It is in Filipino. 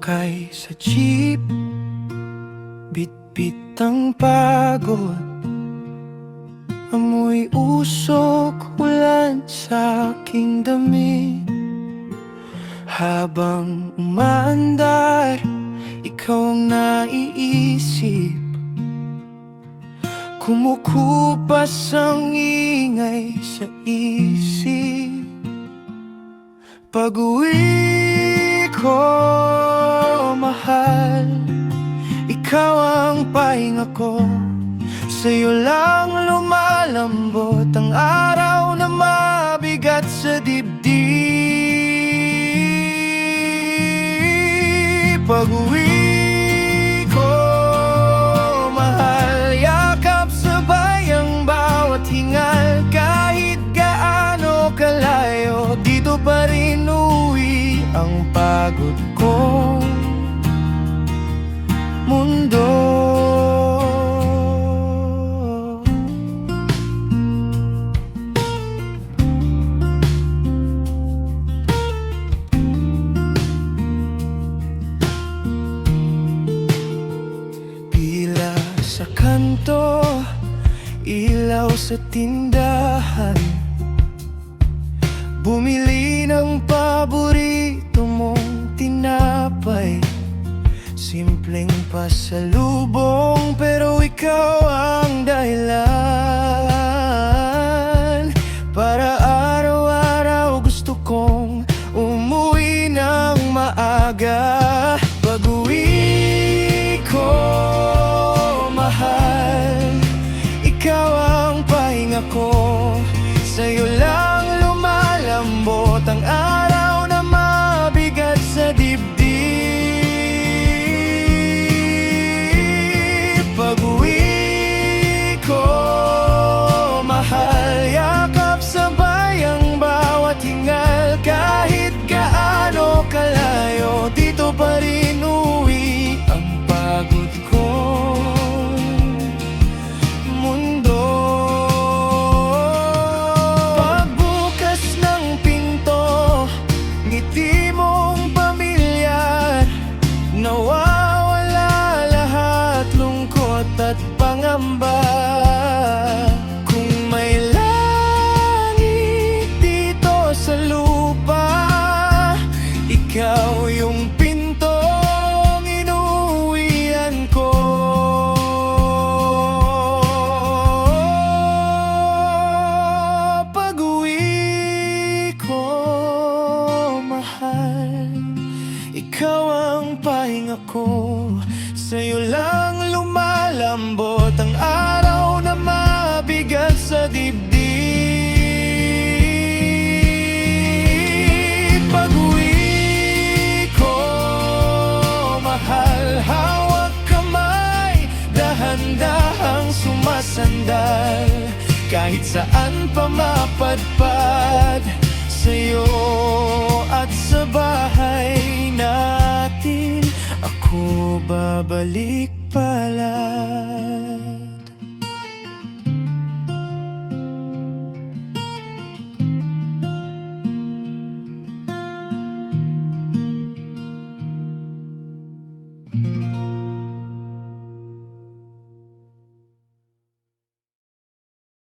Sakay sa jeep, bitbit ang pagod, amoy usok ulan sa aking damit. Habang umaandar, ikaw ang naiisip. Kumukupas ang ingay sa isip. Pag-uwi ko, mahal, ikaw ang pahinga ko. Sa'yo lang lumalambot ang araw na mabigat sa dibdib. Pag-uwi ko, mahal, yakap sabay ang bawat hingal. Kahit gaano kalayo, dito pa rin uwi ang pagod kong mundo. Pila sa kanto, ilaw sa tindahan, bumili ng paborito mong tinapay. Simpleng pasalubong, pero ikaw ang dahilan. Para araw-araw gusto kong umuwi ng maaga. Pag-uwi ko, mahal, ikaw ang pahinga ko. Sa'yo lang lumalambot ang araw na mabigat sa dibdib. Pag-uwi ko, mahal, yakap sabay ang bawat hingal. Kahit gaano kalayo, dito pa rin uwi ang pagod kong mundo. Pagbukas ng pinto, ngiti mong pamilyar, nawawala lahat lungkot at pangamba. Kung may langit dito sa lupa, ikaw yung pintong inuwian ko. Pag-uwi ko, mahal, ikaw ang pahinga ko. Sa'yo lang lumalambot ang araw na mabigat sa dibdib. Pag-uwi ko, mahal, hawak kamay, dahan-dahang sumasandal. Kahit saan pa mapadpad, sa'yo at sa bahay natin ako babalik pala.